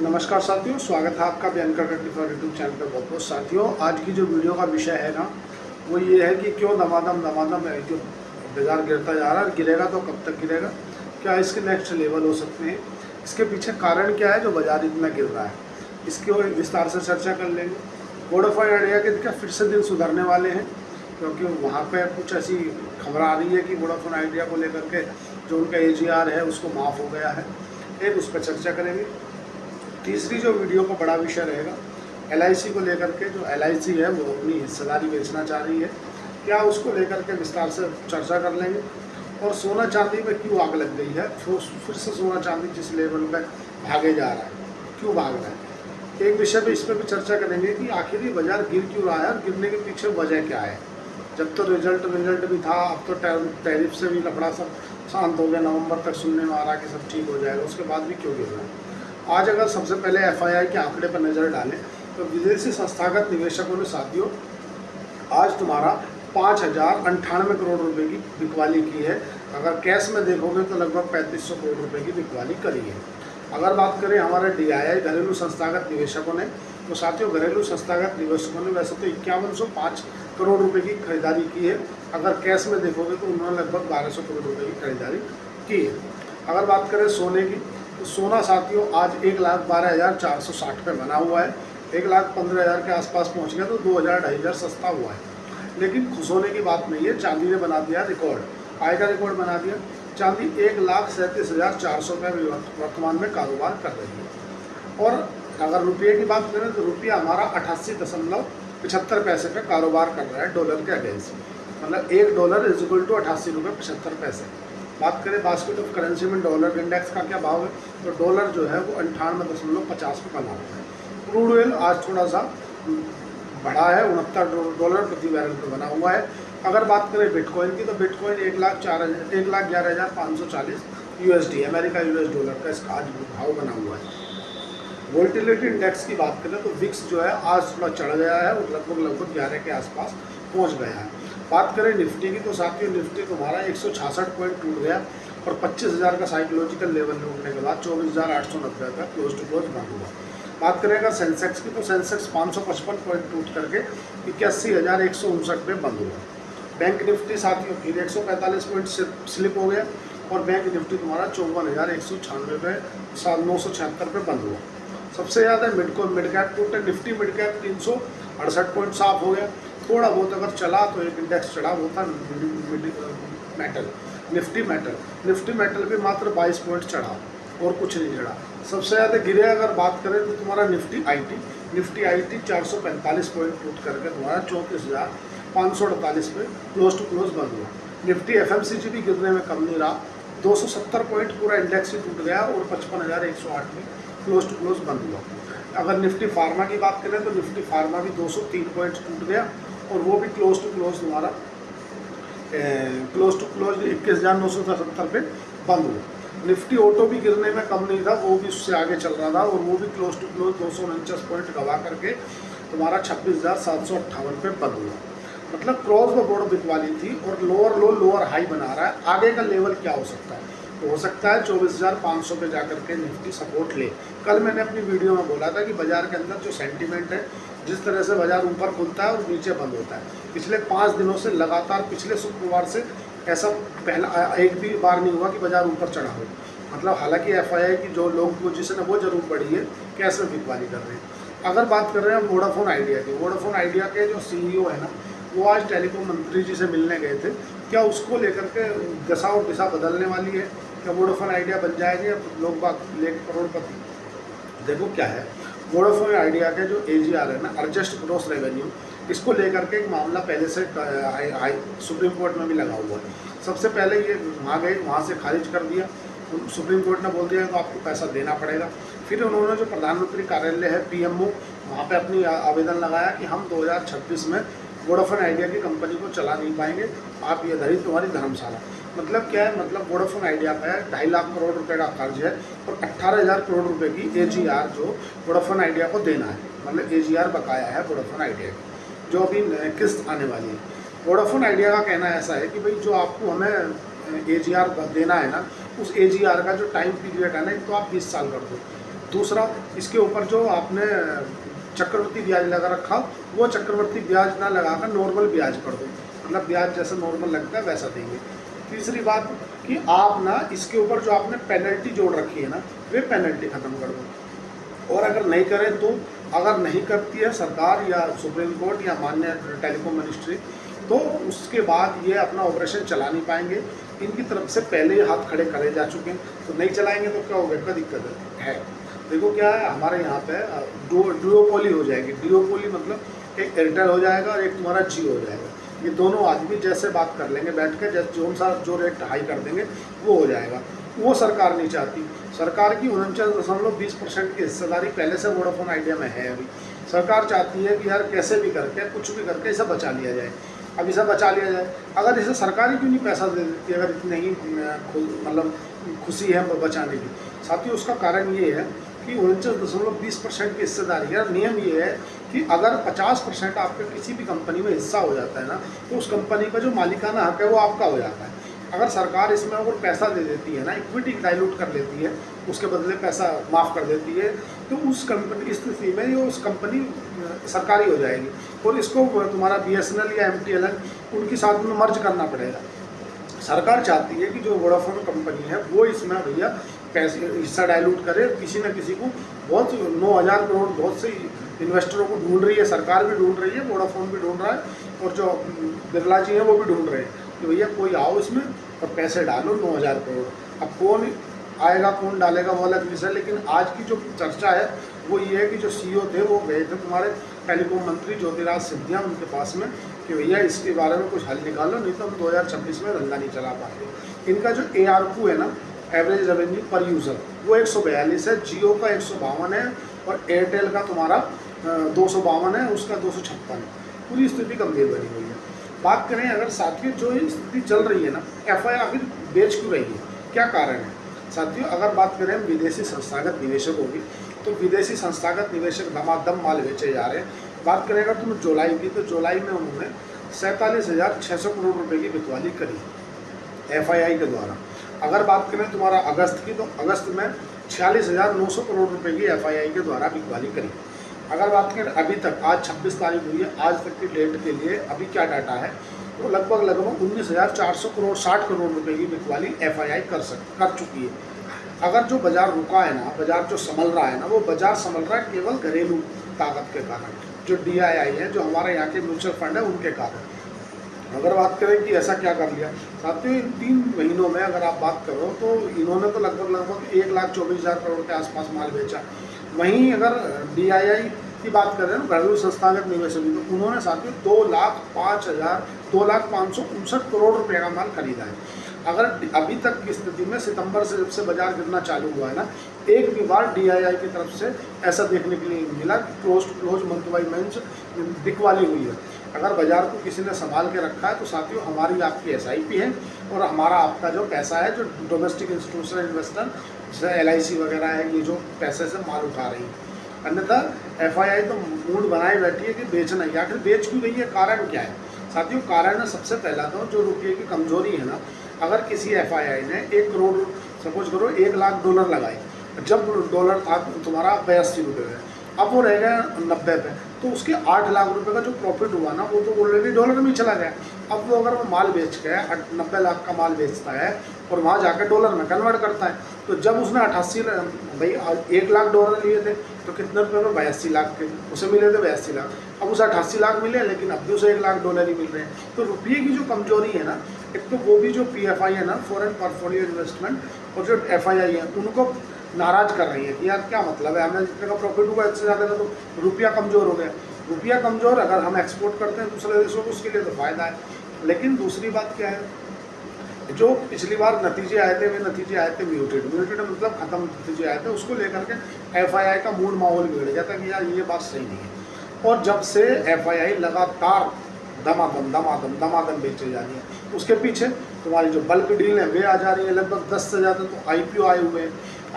नमस्कार साथियों, स्वागत है आपका बैंकर 24 यूट्यूब चैनल पर। बहुत बहुत साथियों, आज की जो वीडियो का विषय है ना, वो ये है कि क्यों दमादम जो बाजार गिरता जा रहा है, गिरेगा तो कब तक गिरेगा, क्या इसके नेक्स्ट लेवल हो सकते हैं, इसके पीछे कारण क्या है जो बाजार इतना गिर रहा है, इसकी विस्तार से चर्चा कर लेंगे। वोडाफोन आइडिया के क्या फिर से दिन सुधरने वाले हैं, क्योंकि वहाँ पर कुछ ऐसी खबर आ रही है कि वोडाफोन आइडिया को लेकर के जो उनका AGR है उसको माफ़ हो गया है। एक उस पर चर्चा करेंगे। तीसरी जो वीडियो का बड़ा विषय रहेगा, LIC को लेकर के। जो LIC है वो अपनी हिस्सेदारी बेचना चाह रही है, क्या उसको लेकर के विस्तार से चर्चा कर लेंगे। और सोना चांदी में क्यों आग लग गई है, फिर से सोना चांदी जिस लेवल पर भागे जा रहा है, क्यों भाग रहा है, एक विषय पे इस पर भी चर्चा करेंगे कि आखिर ये बाजार गिर क्यों रहा है और गिरने के पीछे वजह क्या है। जब तो रिजल्ट भी था, अब तो टैरिफ से भी लफड़ा सब शांत हो गया, नवंबर तक सुनने में आ रहा कि सब ठीक हो जाएगा, उसके बाद भी क्यों गिर रहा है। आज अगर सबसे पहले FII के आंकड़े पर नज़र डालें तो विदेशी संस्थागत निवेशकों ने साथियों आज तुम्हारा 5,098 करोड़ रुपए की बिकवाली की है। अगर कैश में देखोगे तो लगभग 3500 करोड़ रुपए की बिकवाली करी है। अगर बात करें हमारे DII घरेलू संस्थागत निवेशकों ने, तो साथियों घरेलू संस्थागत निवेशकों ने वैसे तो 5105 करोड़ रुपए की खरीदारी की है। अगर कैश में देखोगे तो उन्होंने लगभग 1200 करोड़ रुपए की खरीदारी की है। अगर बात करें सोने की, तो सोना साथियों आज 1,12,460 पे बना हुआ है, 1,15,000 के आसपास पहुंच गया, तो 2,000-2,500 सस्ता हुआ है। लेकिन खुश होने की बात नहीं है, चांदी ने बना दिया रिकॉर्ड, आय का रिकॉर्ड बना दिया। चांदी 1,37,400 रुपये वर्तमान में कारोबार कर रही है। और अगर रुपये की बात करें तो रुपया हमारा 88.75 पैसे पे कारोबार कर रहा है डॉलर के अगेंस्ट, मतलब $1 = 88 रुपये 75 पैसे। बात करें बास्केट ऑफ करेंसी में डॉलर इंडेक्स का क्या भाव है, तो डॉलर जो है वो 98.50 पे बना हुआ है। क्रूड ऑयल आज थोड़ा सा बढ़ा है, $69 प्रति बैरल पे बना हुआ है। अगर बात करें बिटकॉइन की, तो bitcoin 1,11,540 USD America US dollar का इसका आज भाव बना हुआ है। वोल्टिलिटी इंडेक्स की बात करें तो विक्स जो है आज थोड़ा चढ़ गया है और लगभग 11 के आसपास पहुंच गया है। बात करें निफ्टी की, तो साथियों निफ्टी तुम्हारा 166 पॉइंट टूट गया और 25,000 का साइकोलॉजिकल लेवल लूटने के बाद 24,890 का क्लोज टू क्लोज बंद हुआ। बात करें अगर सेंसेक्स की, तो सेंसेक्स 555 पॉइंट टूट करके 81,159 पे बंद हुआ। बैंक निफ्टी साथियों फिर 145 पॉइंट स्लिप हो गया और बैंक निफ्टी तुम्हारा 54,196 पे 976 पे बंद हुआ। सबसे ज़्यादा मिड कैप टूटे, निफ्टी मिड कैप 368 पॉइंट साफ हो गया। थोड़ा बहुत अगर चला तो एक इंडेक्स चढ़ा, वो था मेटल, निफ्टी मेटल भी मात्र 22 पॉइंट चढ़ा और कुछ नहीं चढ़ा। सबसे ज़्यादा गिरे अगर बात करें तो तुम्हारा निफ्टी आईटी 445 पॉइंट टूट करके तुम्हारा 34,548 पे क्लोज टू क्लोज बंद हुआ। निफ्टी FMCG भी गिरने में कम नहीं रहा, 270 पॉइंट पूरा इंडेक्स ही टूट गया और 55,108 में क्लोज टू क्लोज बंद हुआ। अगर निफ्टी फार्मा की बात करें तो निफ्टी फार्मा भी 203 पॉइंट टूट गया और वो भी क्लोज टू क्लोज तुम्हारा 21,977 पे बंद हुआ। निफ्टी ऑटो भी गिरने में कम नहीं था, वो भी उससे आगे चल रहा था और वो भी क्लोज टू क्लोज 249 पॉइंट गवा करके तुम्हारा 26,758 पे बंद हुआ। मतलब क्रॉस द बोर्ड बिकवाली थी और लोअर लो लोअर हाई बना रहा है। आगे का लेवल क्या हो सकता है, तो हो सकता है 24,500 पे जाकर के निफ्टी सपोर्ट ले। कल मैंने अपनी वीडियो में बोला था कि बाजार के अंदर जो सेंटीमेंट है, जिस तरह से बाजार ऊपर खुलता है और नीचे बंद होता है, पिछले 5 दिनों से लगातार पिछले शुक्रवार से ऐसा पहला एक भी बार नहीं हुआ कि बाजार ऊपर चढ़ा हो। मतलब हालांकि FII की जो लोग पोजीशन है वो जरूर बढ़ी है, कैसे बिकवाली कर रहे हैं। अगर बात कर रहे हैं वोडाफोन आइडिया की, वोडाफोन आइडिया के जो CEO है ना, वो आज टेलीकॉम मंत्री जी से मिलने गए थे। क्या उसको लेकर के दशा और दिशा बदलने वाली है, क्या वोडाफोन आइडिया बन जाएगी या लोग बाग ले करोड़पति। देखो क्या है, वोडाफोन आइडिया के जो AGR है ना, एडजस्ट ग्रॉस रेवेन्यू, इसको लेकर के एक मामला पहले से सुप्रीम कोर्ट में भी लगा हुआ है। सबसे पहले ये वहाँ गए, वहाँ से खारिज कर दिया, सुप्रीम कोर्ट ने बोल दिया तो आपको पैसा देना पड़ेगा। फिर उन्होंने जो प्रधानमंत्री कार्यालय है PMO, वहाँ पे अपनी आवेदन लगाया कि हम 2026 में वोडाफोन आइडिया की कंपनी को चला नहीं पाएंगे, आप ये धरी तुम्हारी धर्मशाला। मतलब क्या है, मतलब वोडाफोन आइडिया पे 2.5 लाख करोड़ रुपए का कर्ज है और 18,000 करोड़ रुपए की AGR जो वोडाफोन आइडिया को देना है, मतलब AGR बकाया है वोडाफोन आइडिया की, जो अभी किस्त आने वाली है। वोडाफोन आइडिया का कहना ऐसा है कि भाई जो आपको हमें AGR देना है ना, उस AGR का जो टाइम पीरियड है ना, तो आप 20 साल कर दो। दूसरा, इसके ऊपर जो आपने चक्रवृद्धि ब्याज लगा रखा, वो चक्रवृद्धि ब्याज ना लगाकर नॉर्मल ब्याज कर दो, मतलब ब्याज जैसा नॉर्मल लगता है वैसा देंगे। तीसरी बात कि आप ना इसके ऊपर जो आपने पेनल्टी जोड़ रखी है ना, वे पेनल्टी ख़त्म कर दो। और अगर नहीं करें तो, अगर नहीं करती है सरकार या सुप्रीम कोर्ट या माननीय टेलीकॉम मिनिस्ट्री, तो उसके बाद ये अपना ऑपरेशन चला नहीं पाएंगे। इनकी तरफ से पहले ही हाथ खड़े करे जा चुके हैं, तो नहीं चलाएंगे तो क्या होगा, क्या दिक्कत है। देखो क्या है, हमारे यहाँ पे डुओपोली हो जाएगी। डुओपोली मतलब एक एयरटेल हो जाएगा और एक तुम्हारा जियो हो जाएगा। ये दोनों आदमी जैसे बात कर लेंगे बैठ के, जैसे जो रेट हाई कर देंगे वो हो जाएगा। वो सरकार नहीं चाहती। सरकार की 49.20% की हिस्सेदारी पहले से वोडाफोन आइडिया में है। अभी सरकार चाहती है कि यार कैसे भी करके, कुछ भी करके इसे बचा लिया जाए। अब इसे बचा लिया जाए, अगर इसे सरकार ही क्यों नहीं पैसा दे देती, अगर इतनी ही मतलब खुशी है बचाने की। साथियों, उसका कारण ये है कि 49.20% की हिस्सेदारी है। नियम ये है कि अगर 50% आपके किसी भी कंपनी में हिस्सा हो जाता है ना, तो उस कंपनी का जो मालिकाना हक है वो आपका हो जाता है। अगर सरकार इसमें अगर पैसा दे देती है ना, इक्विटी डाइल्यूट कर लेती है, उसके बदले पैसा माफ़ कर देती है, तो उस कंपनी स्थिति में ये उस कंपनी सरकारी हो जाएगी और इसको तुम्हारा BSNL या MTNL उनके साथ में मर्ज करना पड़ेगा। सरकार चाहती है कि जो वोडाफोन कंपनी है वो इसमें भैया पैसे हिस्सा डाइल्यूट करे, किसी न किसी को, बहुत 9,000 करोड़ बहुत से इन्वेस्टरों को ढूंढ रही है, सरकार भी ढूंढ रही है, वोडाफोन भी ढूंढ रहा है और जो बिरला जी हैं वो भी ढूंढ रहे हैं कि भैया कोई आओ इसमें और पैसे डालो 9,000 करोड़। अब कौन आएगा कौन डालेगा वो अलग विषय, लेकिन आज की जो चर्चा है वो ये है कि जो CEO थे वो गए थे तुम्हारे टेलीकॉम मंत्री ज्योतिराज सिंधिया उनके पास में कि भैया इसके बारे में कुछ हल निकालो, नहीं तो हम 2026 में धंधा नहीं चला पाएंगे। इनका जो ARPU है ना, एवरेज रेवेन्यू पर यूज़र, वो 142 है, जियो का 152 है और एयरटेल का तुम्हारा 252 है, उसका 256 है। पूरी स्थिति गंभीर बनी हुई है। बात करें अगर साथियों जो स्थिति चल रही है ना, FI आखिर बेच क्यों रही है, क्या कारण है साथियों? अगर बात करें विदेशी संस्थागत निवेशकों की, तो विदेशी संस्थागत निवेशक दमादम माल बेचे जा रहे हैं। बात करें अगर तुम जुलाई की, तो जुलाई में उन्होंने 47,600 करोड़ रुपए की बिकवाली करी FII के द्वारा। अगर बात करें तुम्हारा अगस्त की, तो अगस्त में 46,900 करोड़ रुपए की FII के द्वारा बिकवाली करी। अगर बात करें अभी तक, आज 26 तारीख हुई है, आज तक की डेट के लिए अभी क्या डाटा है, तो लगभग 19,400 करोड़ 60 करोड़ रुपए की बिकवाली FII कर चुकी है। अगर जो बाजार रुका है ना, बाजार जो संभल रहा है ना, वो बाजार संभल रहा है केवल घरेलू ताकत के कारण, जो DII है, जो हमारे यहाँ के म्यूचुअल फंड है, उनके कारण। अगर बात करें कि ऐसा क्या कर लिया साथियों, इन 3 महीनों में अगर आप बात करो तो इन्होंने तो लगभग 1,24,000 करोड़ के आसपास माल बेचा। वहीं अगर DII की बात करें ना, घरेलू संस्थागत निवेशक, तो उन्होंने साथियों 2,05,59 करोड़ रुपए का माल खरीदा है। अगर अभी तक की स्थिति में सितंबर से जब से बाजार गिरना चालू हुआ है ना, एक भी बार DII की तरफ से ऐसा देखने के लिए मिला कि क्लोज मंथ बाई मंथ बिकवाली हुई है। अगर बाजार को किसी ने संभाल के रखा है तो साथियों हमारी आपकी SIP है और हमारा आपका जो पैसा है, जो डोमेस्टिक इंस्टीट्यूशनल इन्वेस्टर जैसे LIC वगैरह है, ये जो पैसे से माल उठा रही है। अन्यथा FII तो मूड बनाए बैठी है कि बेचना ही। आखिर बेच क्यों रही है, कारण क्या है साथियों? कारण है सबसे पहला तो जो रुपये की कमजोरी है ना। अगर किसी FII ने 1 करोड़, सपोज करो 1 लाख डॉलर लगाए, जब डॉलर था तुम्हारा 82 रुपये में, अब वो रह गया 90 पे, तो उसके 8 लाख रुपए का जो प्रॉफिट हुआ ना, वो तो ऑलरेडी डॉलर में चला गया। अब वो अगर वो माल बेच के 90 लाख का माल बेचता है और वहाँ जाकर डॉलर में कन्वर्ट करता है, तो जब उसने 88 भाई 1 लाख डॉलर लिए थे तो कितने रुपये में 82 लाख थे, उसे मिले थे 82 लाख। अब उसे 88 लाख मिले, लेकिन अब भी उसे 1 लाख डॉलर ही मिल रहे हैं। तो रुपये की जो कमजोरी है ना, एक तो वो भी जो PFI है ना, फॉरेन पोर्टफोलियो इन्वेस्टमेंट, और जो FII है, उनको नाराज़ कर रही है कि यार क्या मतलब है, हमें जितने का प्रॉफिट हुआ इससे ज़्यादा का तो रुपया कमज़ोर हो गया। रुपया कमज़ोर, अगर हम एक्सपोर्ट करते हैं दूसरे देशों को, उसके लिए तो फ़ायदा है। लेकिन दूसरी बात क्या है, जो पिछली बार नतीजे आए थे, वे नतीजे आए थे म्यूटेड मतलब ख़त्म नतीजे आए थे, उसको लेकर के FII का मूड माहौल बिगड़ गया था कि यार ये बात सही नहीं है। और जब से FII लगातार दमादम बेचे जा रही है, उसके पीछे तुम्हारी जो बल्क डील है वे आ जा रही है। लगभग 10 से ज़्यादा तो IPO आए हुए हैं।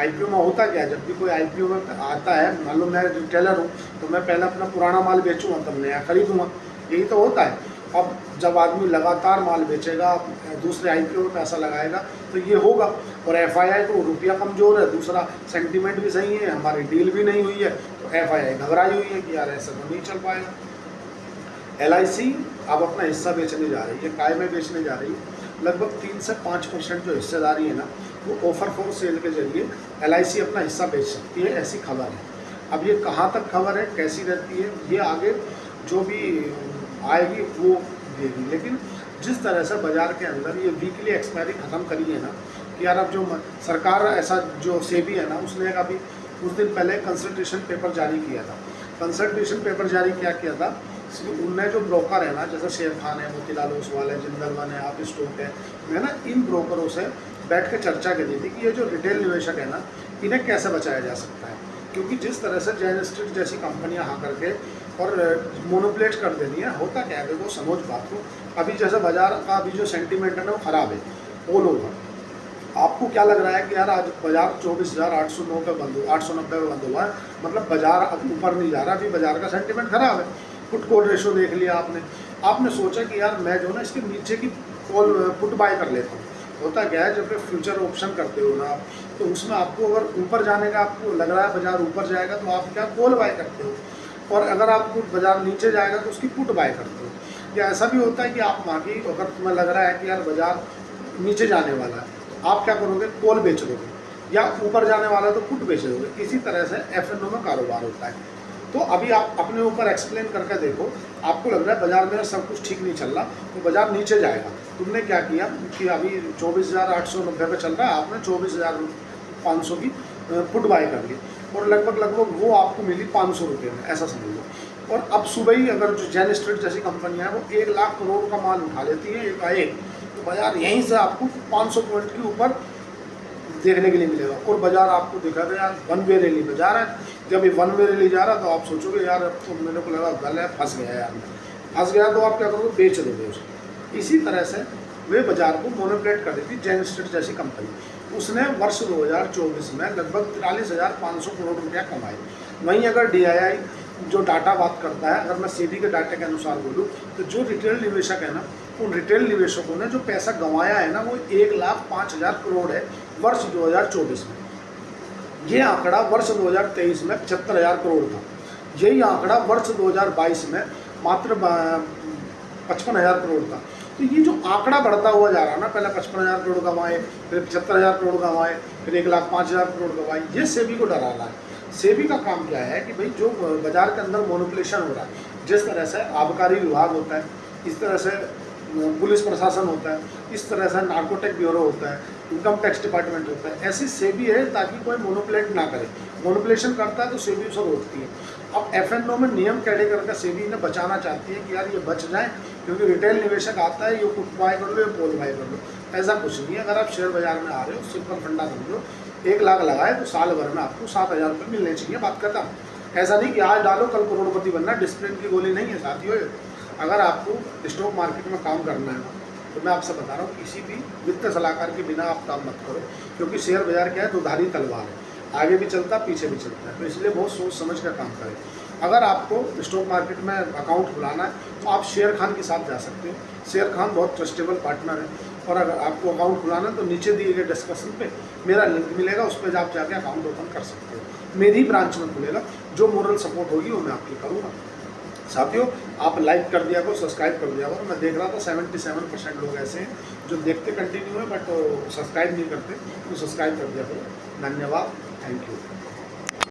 IPO में होता क्या है, जब भी कोई IPO में आता है, मान लो मैं रिटेलर हूँ तो मैं पहले अपना पुराना माल बेचूँगा तब नया खरीदूँगा, यही तो होता है। अब जब आदमी लगातार माल बेचेगा, दूसरे IPO में पैसा लगाएगा तो ये होगा। और FII तो रुपया कमज़ोर है, दूसरा सेंटीमेंट भी सही है, हमारी डील भी नहीं हुई है, तो FII घबराई हुई है कि यार ऐसा तो नहीं चल पाएगा। LIC अब अपना हिस्सा बेचने जा रही है, काय में बेचने जा रही है। लगभग 3 से 5% जो हिस्सेदारी है ना, वो ऑफर फॉर सेल के जरिए LIC अपना हिस्सा बेच सकती है, ऐसी खबर है। अब ये कहाँ तक खबर है, कैसी रहती है, ये आगे जो भी आएगी वो देगी। लेकिन जिस तरह से बाज़ार के अंदर ये वीकली एक्सपायरी ख़त्म करी है ना, कि यार अब जो सरकार ऐसा जो सेबी है ना, उसने अभी कुछ दिन पहले कंसल्टेशन पेपर जारी किया था। कंसल्टेशन पेपर जारी क्या किया था, उनने जो ब्रोकर है ना, जैसे शेर खान है, मोतीलाल ओसवाल है, जिंदल वन है, आप स्टॉक है ना, इन ब्रोकरों से बैठ के चर्चा की थी कि ये जो रिटेल निवेशक है ना, इन्हें कैसे बचाया जा सकता है। क्योंकि जिस तरह से जैन स्ट्रीट जैसी कंपनियां हाँ करके और मोनोप्लेट कर देनी है, होता क्या है, देखो समझ बात को, अभी जैसे बाजार का अभी जो सेंटीमेंट है ना, वो ख़राब है ऑल ओवर। आपको क्या लग रहा है कि यार आज बाजार 24,809 पे बंद हुआ, 890 पे बंद हुआ है, मतलब बाजार अब ऊपर नहीं जा रहा, अभी बाजार का सेंटीमेंट ख़राब है। पुट कॉल रेशो देख लिया आपने सोचा कि यार मैं जो ना इसके नीचे की कॉल पुट बाय कर लेता हूँ। होता क्या है, जब फ्यूचर ऑप्शन करते हो ना आप, तो उसमें आपको अगर ऊपर जाने का आपको लग रहा है बाजार ऊपर जाएगा तो आप क्या कॉल बाय करते हो, और अगर आपको बाजार नीचे जाएगा तो उसकी पुट बाय करते हो। या ऐसा भी होता है कि आप वहाँ की, अगर तुम्हें लग रहा है कि यार बाजार नीचे जाने वाला है तो आप क्या करोगे, कॉल बेच दोगे, या ऊपर जाने वाला है तो पुट बेच दोगे। इसी तरह से FNO में कारोबार होता है। तो अभी आप अपने ऊपर एक्सप्लेन करके देखो, आपको लग रहा है बाजार में सब कुछ ठीक नहीं चल रहा तो बाजार नीचे जाएगा, तुमने क्या किया कि अभी 24,890 पे चल रहा है, आपने 24,500 की पुट बाय कर ली, और लगभग वो आपको मिली 500 रुपये में, ऐसा समझ लो। और अब सुबह ही अगर जो जैन स्ट्रीट जैसी कंपनियाँ हैं वो 1 लाख करोड़ का माल उठा लेती है एकाएक, तो बाजार यहीं से आपको 500 पॉइंट के ऊपर देखने के लिए मिलेगा। और बाजार आपको देखा था यार वन वे रैली में जा रहा है, जब ये वन वे रैली जा रहा है तो आप सोचोगे यार अब तो मेरे को लगा गल है, फंस गया यार, फंस गया, तो आप क्या करोगे, बेच दोगे उसको। इसी तरह से वे बाजार को मोनोप्लेट कर देती जैन स्ट्रीट जैसी कंपनी। उसने वर्ष 2024 में लगभग 43,500 करोड़ रुपया कमाए। वहीं अगर DII जो डाटा बात करता है, अगर मैं सेबी के डाटे के अनुसार बोलूँ तो जो रिटेल निवेशक है ना, उन रिटेल निवेशकों ने जो पैसा गंवाया है ना, वो 1,05,000 करोड़ है वर्ष 2024 में। ये आंकड़ा वर्ष 2023 में 75,000 करोड़ था। यही आंकड़ा वर्ष 2022 में मात्र 55,000 करोड़ था। तो ये जो आंकड़ा बढ़ता हुआ जा रहा है ना, पहले 55,000 करोड़ कमाए, फिर 75,000 करोड़ कमाए, फिर 1,05,000 करोड़ कमाए, ये सेबी को डरा रहा है। सेबी का काम क्या है कि भाई जो बाजार के अंदर मोनोपुलेशन हो रहा है, जिस तरह से आबकारी विभाग होता है, इस तरह से पुलिस प्रशासन होता है, इस तरह से नार्कोटिक ब्यूरो होता है, इनकम टैक्स डिपार्टमेंट होता है, ऐसी सेबी है ताकि कोई मोनोप्लेट ना करे। मोनोपुलेशन करता है तो सेबी उसे रोकती है। अब FNO में नियम कैडे करके सेबी ने बचाना चाहती है कि यार ये बच जाए, क्योंकि रिटेल निवेशक आता है, ये पुट बाय कर लो, ये कॉल बाय कर लो। ऐसा कुछ नहीं है। अगर आप शेयर बाजार में आ रहे हो, सिंपल फंडा समझो, 1 लाख लगाए तो साल भर में आपको 7,000 रुपये मिलने चाहिए, बात खत्म। ऐसा नहीं कि आज डालो कल करोड़पति बनना, डिसिप्लिन की गोली नहीं है साथियों। अगर आपको स्टॉक मार्केट में काम करना है तो मैं आपसे बता रहा हूँ, किसी भी वित्त सलाहकार के बिना आप काम मत करो, क्योंकि शेयर बाजार क्या है, दुधारी तलवार है, आगे भी चलता पीछे भी चलता है। तो इसलिए बहुत सोच समझ कर काम करें। अगर आपको स्टॉक मार्केट में अकाउंट खुलाना है तो आप शेर खान के साथ जा सकते हो। शेर खान बहुत ट्रस्टेबल पार्टनर है। और अगर आपको अकाउंट खुलाना है तो नीचे दिए गए डिस्क्रिप्शन पे मेरा लिंक मिलेगा, उस पर आप जाके अकाउंट ओपन कर सकते हो। मेरी ब्रांच में खुलेगा, जो मोरल सपोर्ट होगी वो मैं आपकी करूँगा। साथियों, आप लाइक कर दिया करो, सब्सक्राइब कर दिया करो। मैं देख रहा था 77% लोग ऐसे हैं जो देखते कंटिन्यू है बट सब्सक्राइब नहीं करते, तो सब्सक्राइब कर दिया करो। धन्यवाद, थैंक यू।